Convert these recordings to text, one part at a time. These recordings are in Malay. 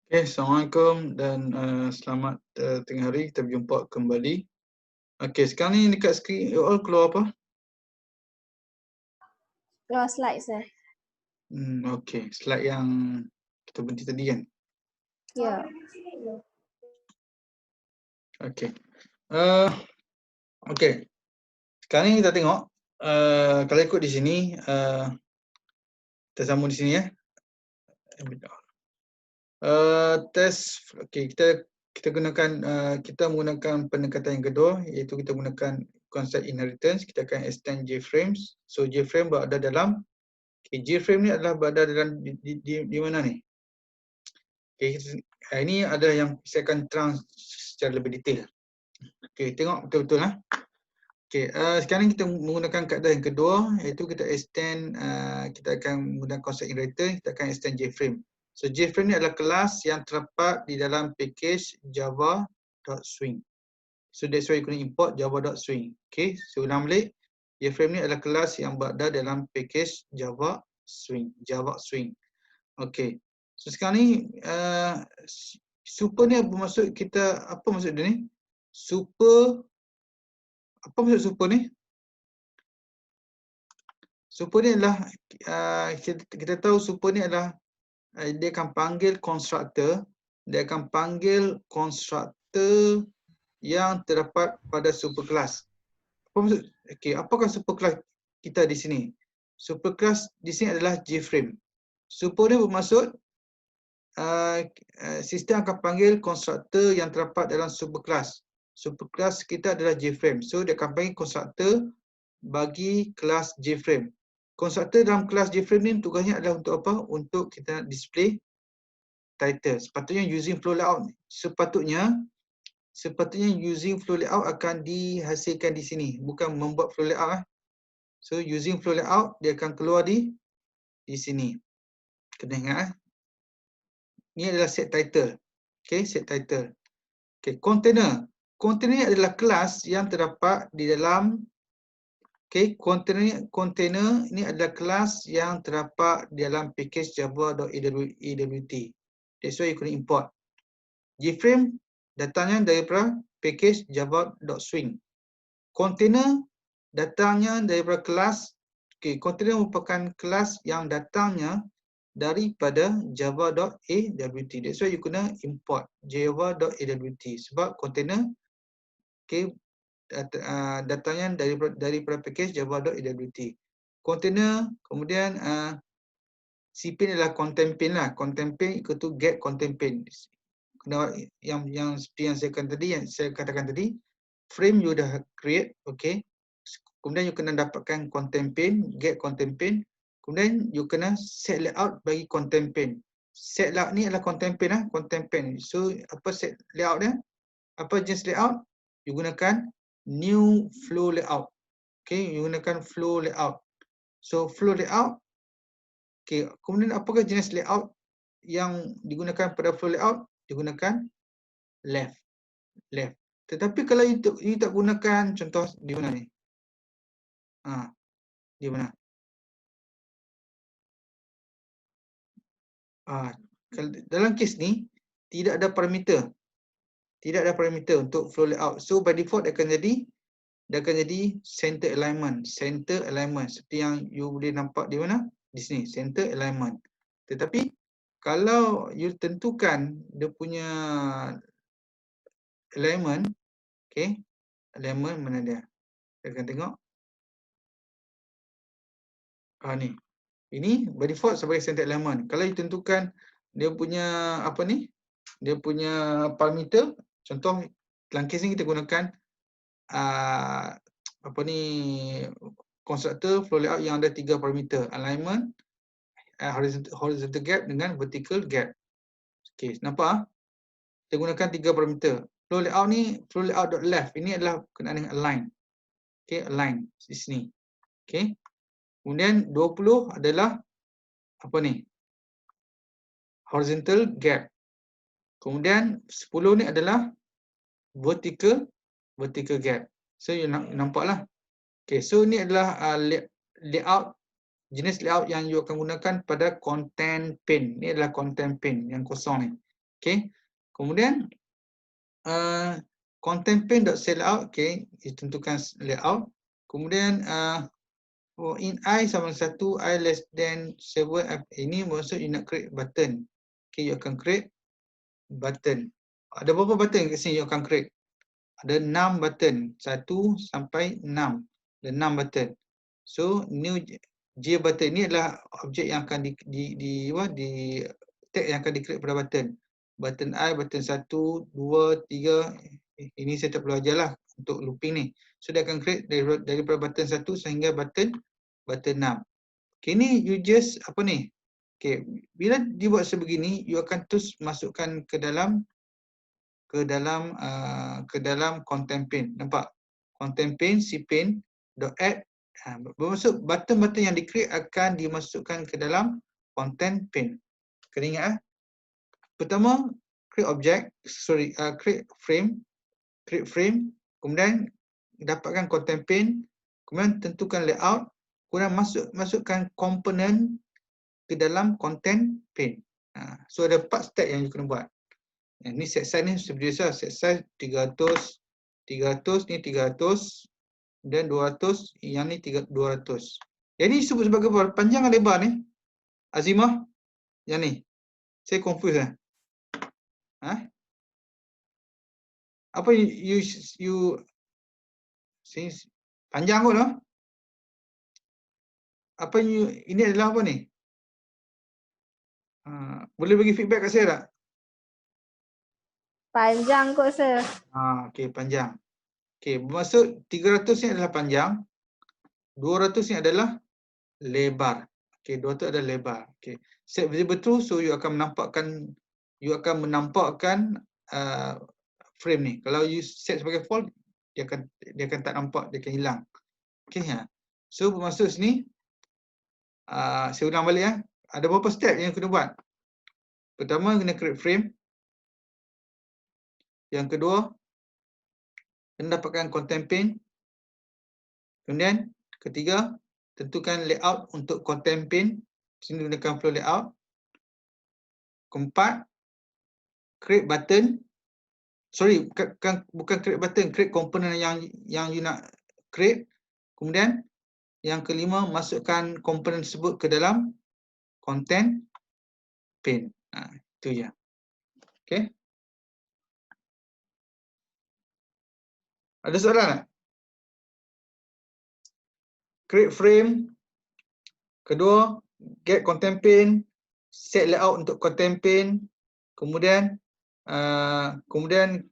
Okay, Assalamualaikum dan selamat tengah hari. Kita berjumpa kembali. Okay, sekarang ni dekat skrin you all keluar apa? Keluar slide saya. Okay, slide yang kita berhenti tadi kan? Ya. Okay. Okay. Sekarang ni kita tengok kalau ikut di sini kita sambung di sini ya. Test okay, kita gunakan kita menggunakan pendekatan yang kedua, iaitu kita gunakan konsep inheritance. Kita akan extend J-frames. So J-frame berada dalam J-frame ni adalah berada dalam di mana ni? Ini adalah yang saya akan terang secara lebih detail. Tengok betul-betul lah. Sekarang kita menggunakan kaedah yang kedua, iaitu kita extend, kita akan menggunakan konsep inheritance, kita akan extend J-frame. So J-frame ni adalah kelas yang terdapat di dalam package java.swing. So that's why you kena import java.swing. So ulang balik, J-frame ni adalah kelas yang berada dalam package java.swing. So sekarang ni super ni apa maksud kita, apa maksud dia ni? Super, apa maksud super ni? Super ni adalah kita tahu super ni adalah dia akan panggil constructor, dia akan panggil constructor yang terdapat pada superclass. Apa maksud? Apakah superclass kita di sini? Superclass di sini adalah J-frame. Super ni bermaksud sistem akan panggil constructor yang terdapat dalam superclass. Superclass kita adalah J-frame. So dia akan panggil constructor bagi kelas J-frame. Constructor dalam kelas J-frame ni tugasnya adalah untuk apa? Untuk kita display title. Sepatutnya using flow layout. Sepatutnya using flow layout akan dihasilkan di sini, bukan membuat flow layout. So using flow layout dia akan keluar di sini. Kena ingat Ini adalah set title. Set title. Container. Container ni adalah kelas yang terdapat di dalam container ni adalah kelas yang terdapat di dalam package java.awt. That's why you kena import. J-frame datangnya daripada package java.swing. Container datangnya daripada kelas, container merupakan kelas yang datangnya daripada java.awt. That's why you kena import java.awt sebab container datangnya daripada package java.awt. Container, kemudian cpin adalah content pin lah. Content pin equal to get content pin. Yang seperti yang saya katakan tadi, frame you dah create, kemudian you kena dapatkan content pin, get content pin, kemudian you kena set layout bagi content pin. Set layout ni adalah content pin lah, content pin. So apa set layout dia? Apa jenis layout? You gunakan new flow layout. You gunakan flow layout. So flow layout. Kemudian apakah jenis layout yang digunakan pada flow layout? Digunakan left. Tetapi kalau you tak gunakan, contoh di mana ni? Di mana? Dalam kes ni tidak ada parameter. Tidak ada parameter untuk flow layout. So by default dia akan jadi center alignment. Center alignment seperti yang you boleh nampak di mana? Di sini, center alignment. Tetapi kalau you tentukan dia punya alignment, alignment mana dia? Kita akan tengok. Ni. Ini by default sebagai center alignment. Kalau you tentukan dia punya apa ni? Dia punya parameter, contoh dalam kes ni kita gunakan constructor flow layout yang ada 3 parameter, alignment, horizontal gap dengan vertical gap. Nampak? Kita gunakan 3 parameter. Flow layout ni, flow layout.left, ini adalah berkenaan dengan align. Align di sini. Kemudian 20 adalah apa ni? Horizontal gap. Kemudian 10 ni adalah vertical gap. So you nampaklah. So ni adalah layout, jenis layout yang you akan gunakan pada content pane. Ni adalah content pane yang kosong ni. Okay. Kemudian content pane.setLayout, okay, ditentukan layout. Kemudian in I sama 1, I less than 7, ini maksud you nak create button. Okay, you akan create button. Ada berapa button kat sini you akan create? Ada 6 button, 1 sampai 6. Ada 6 button. So new J button ni adalah objek yang akan di tag yang akan di-create pada button. Button I, button 1, 2, 3. Ini saya tak perlu ajarlah untuk looping ni. So dia akan create daripada button 1 sehingga button 6. Okay, ni you just apa ni? Okay, bila dibuat sebegini, you akan terus masukkan ke dalam content pane. Nampak? Content pane, cPane dot add. Bermaksud button-button yang di-create akan dimasukkan ke dalam content pane. Kena ingat pertama create object, create frame, kemudian dapatkan content pane, kemudian tentukan layout, kemudian masukkan komponen ke dalam content pane. So ada 4 step yang you kena buat. Ni set size ni seperti biasa, set size 300, ni 300 dan 200, yang ni 200. Yang ni disebut sebagai apa? Panjang atau lebar ni? Azimah? Yang ni. Saya confuse lah. Apa you panjang kot lah. Apa ini adalah apa ni? Boleh bagi feedback kat saya tak? Panjang kot, sir. Okey, panjang. Okey, bermaksud 300 ni adalah panjang, 200 ni adalah lebar. Okey, 200 adalah lebar. Okey. Set visible true, so you akan menampakkan frame ni. Kalau you set sebagai false, dia akan tak nampak, dia akan hilang. Okey ya. So bermaksud sini saya ulang balik ya. Ada beberapa step yang kena buat. Pertama kena create frame. Yang kedua kena dapatkan content pane. Kemudian ketiga tentukan layout untuk content pane. Sini gunakan flow layout. Keempat create button. Sorry, bukan create button, create komponen yang you nak create. Kemudian yang kelima, masukkan komponen tersebut ke dalam content pane. Itu je. Okey. Ada soalan tak? Create frame. Kedua, get content pane, set layout untuk content pane. Kemudian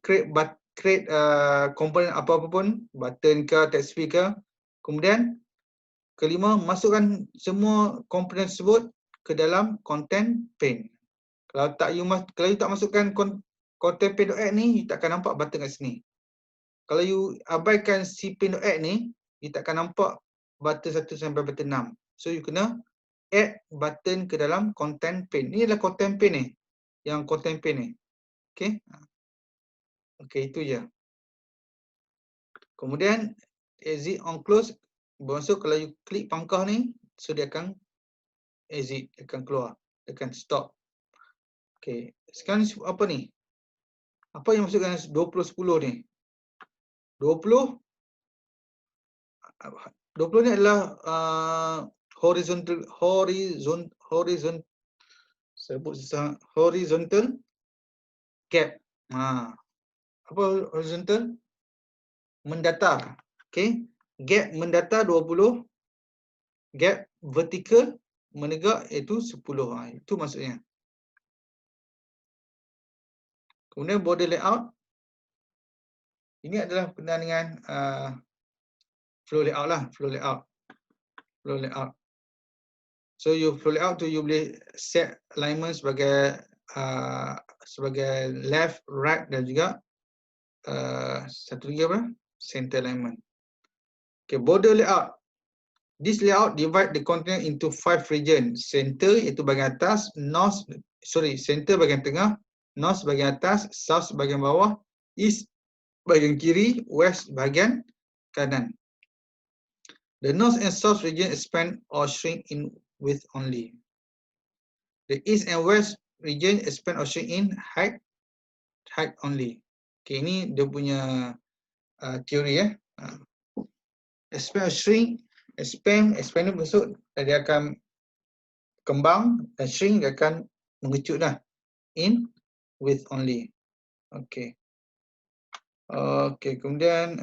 create komponen apa-apa pun, button ke, text field ke. Kemudian kelima, masukkan semua komponen tersebut ke dalam content pane. Kalau you tak masukkan content pane.add ni, you takkan nampak button kat sini. Kalau you abaikan cPane.add ni, you takkan nampak button 1 sampai button 6. So you kena add button ke dalam content pane. Ini adalah content pane ni. Yang content pane ni. Okey. Okey, itu je. Kemudian exit on close. Bermaksud kalau you klik pangkah ni, so dia akan exit, dia akan keluar, dia akan stop. Okey. Sekarang apa ni? Apa yang maksudkan 20-10 ni? 20 ni adalah horizontal gap. Apa horizontal? Mendatar. Okey. Gap mendatar 20. Gap vertikal menegak iaitu 10. Itu maksudnya. Kemudian border layout. Ini adalah berkenaan dengan flow layout lah. Flow layout. So you flow layout tu you boleh set alignment sebagai left, right dan juga satu lagi apa? Center alignment. Okay, border layout. This layout divide the content into 5 regions. Center iaitu bahagian atas, center bahagian tengah, north bahagian atas, south bahagian bawah, east bahagian kiri, west bahagian kanan. The north and south region expand or shrink in width only. The east and west region expand or shrink in height only. Okay, ini dia punya teori ya. Expand or shrink, expand ni maksud dia akan kembang, dan shrink dia akan mengecut dah. In width only. Okay. Okay, kemudian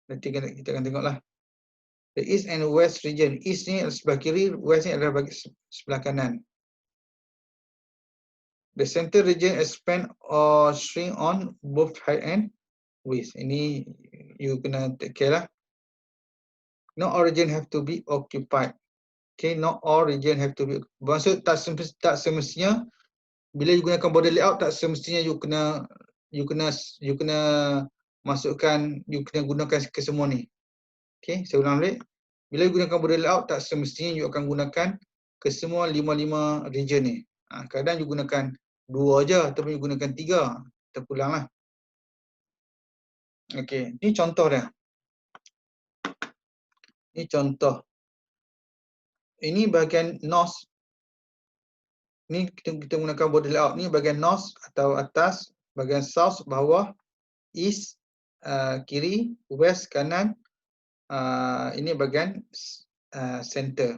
nanti kita akan tengoklah. The east and west region. East ni sebelah kiri, west ni adalah bagi sebelah kanan. The center region expand or shrink on both height and width. Ini you kena take care lah. Not all region have to be occupied. Okay, not all region have to be. Maksud tak semestinya bila you gunakan border layout, tak semestinya you kena masukkan, you kena gunakan ke semua ni. Okay, saya ulang balik. Bila you gunakan border layout, tak semestinya you akan gunakan ke semua 5 region ni. Kadang you gunakan 2 aja ataupun you gunakan 3. Terpulanglah. Okay, ni contoh dia. Ini contoh. Ini bahagian north. Ni kita gunakan border layout. Ni bahagian north atau atas, bahagian south bawah, east kiri, west kanan. Ini bahagian center.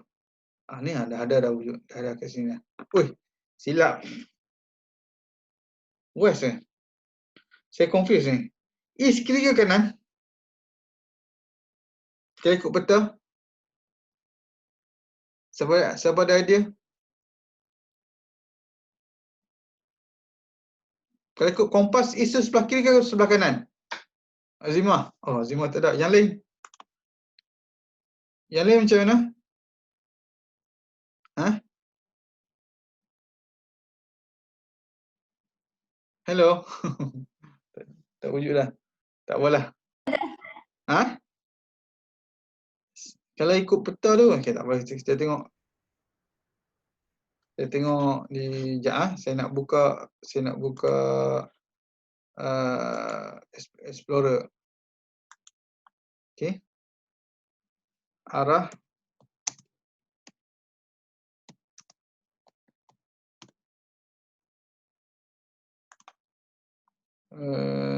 Ni ada wujud, ada kat sini. Ui, silap. West saya confuse ni. East kiri ke kanan? Kita ikut peta. Siapa ada idea? Kalau ikut kompas, east sebelah kiri ke sebelah kanan? Azimah. Oh, Azimah tak ada. Yang lain? Yang lain macam mana? Hello. Tak wujud dah. Tak apalah. Kalau ikut peta tu, okay, tak apa. Kita tengok. Saya tengok di sekejap. Saya nak buka Explorer. Okay. Arah.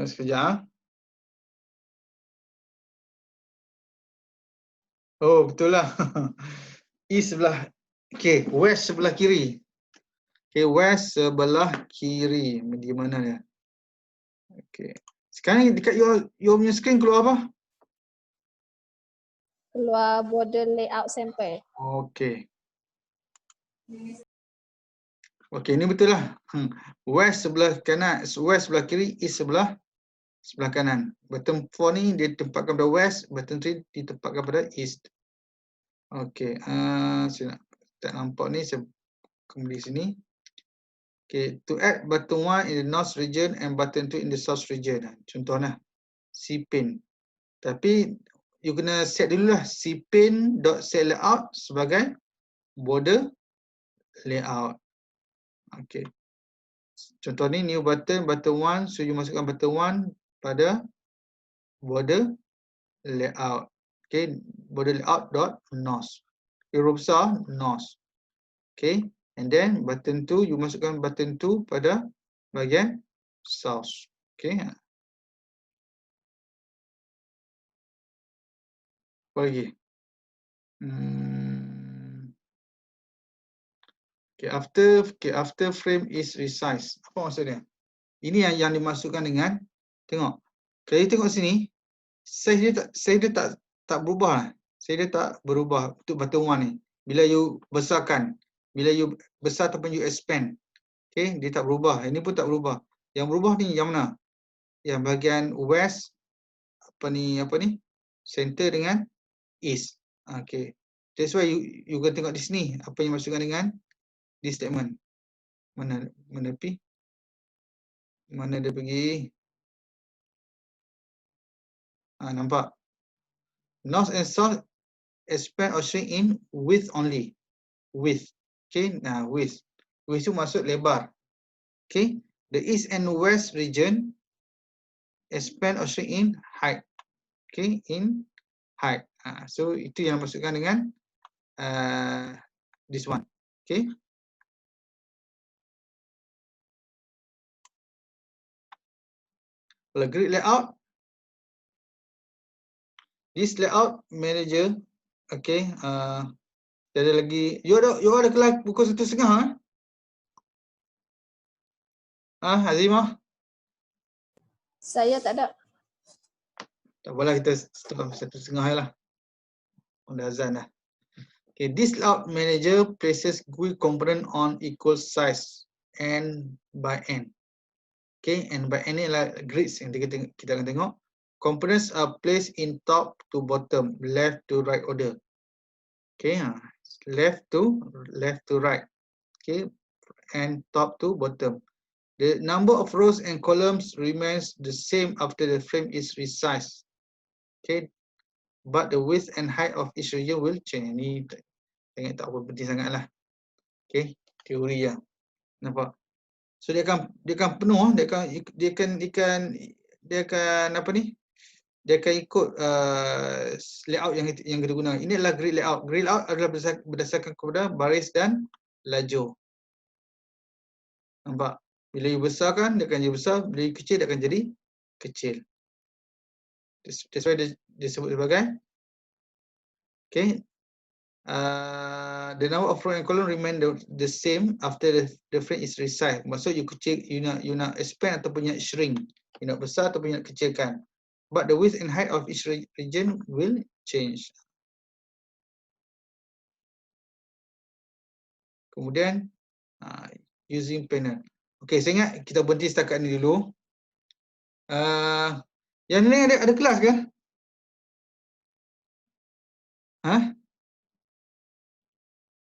Sekejap. Oh, betul lah. East sebelah, okay, west sebelah kiri. Okay, west sebelah kiri. Di mana dia? Okay. Sekarang dekat your punya screen keluar apa? Keluar border layout sample. Okay. Okay, ini betul lah. West sebelah kanan, west sebelah kiri, east sebelah kanan. Bottom 4 ni dia tempatkan pada west, bottom 3 ditempatkan pada east. Okay, saya tak nampak ni, saya kembali sini. Okay, to add button 1 in the north region and button 2 in the south region. Contohnya, cpin. Tapi, you kena set dululah cpin.set layout sebagai border layout. Okay. Contoh ni, new button 1. So, you masukkan button 1 pada border layout. Okay, border layout dot north. Huruf besar, north. Okay, and then button 2, you masukkan button 2 pada bahagian south. Okay. Apa lagi? Okay, after frame is resized. Apa maksud dia? Ini yang dimasukkan dengan, tengok. Kalau you tengok sini, size dia tak berubah. Size dia tak berubah untuk button 1 ni. Bila you besarkan, bila you besar ataupun you expand, okay, dia tak berubah. Ini pun tak berubah. Yang berubah ni yang mana? Yang bahagian west, apa ni? Center dengan east. Okay. That's why you kena tengok di sini apa yang dimasukkan dengan di statement. Mana pi? Mana dia pergi? Nampak? North and south expand or shrink in width only. Width. Okay, width. Width tu maksud lebar. Okay, the east and west region expand or shrink in height. Okay, in height. So itu yang masukkan dengan this one. Okay. Kalau grid layout, this layout manager, okay, ada lagi, you ada kelas pukul 1:30 Azimah? Saya tak ada. Tak apalah, kita stop 1:30 lah. Dah azan dah. Okay, this layout manager places GUI component on equal size n by n. Okay, and by n ni adalah grids yang kita akan tengok. Components are placed in top to bottom, left to right order. Okay, left to right. Okay, and top to bottom. The number of rows and columns remains the same after the frame is resized. Okay, but the width and height of each region will change. Ini tak apa penting sangat lah. Okay, teori ya. Nampak? So dia akan penuh, dia akan apa ni? Dia akan ikut layout yang kita guna. Ini adalah grid layout. Grid layout adalah berdasarkan kepada baris dan lajur. Nampak? Bila you besarkan, dia akan jadi besar. Bila you kecil, dia akan jadi kecil. That's why dia disebut sebagai, okay, the number of row and column remain the same after the frame is resized. Maksud you kecil, you nak expand ataupun nak shrink. You nak besar ataupun nak kecilkan. But the width and height of each region will change. Kemudian using panel. Okay, saya ingat kita berhenti setakat ni dulu. Yang ni ada kelas ke?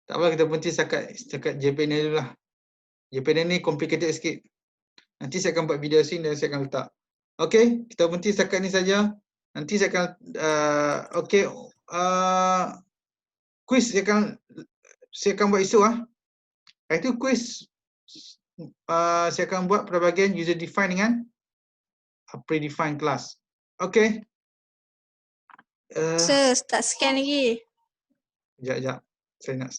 Tak apa, kita berhenti setakat JPanel dulu lah. JPanel ni complicated sikit. Nanti saya akan buat video sini dan saya akan letak. Okay, kita berhenti setakat ni saja. Nanti saya akan quiz saya akan buat esok Itu quiz saya akan buat pada bahagian user define dengan predefined class. Okay. Sir, tak scan lagi. Sekejap. Saya nak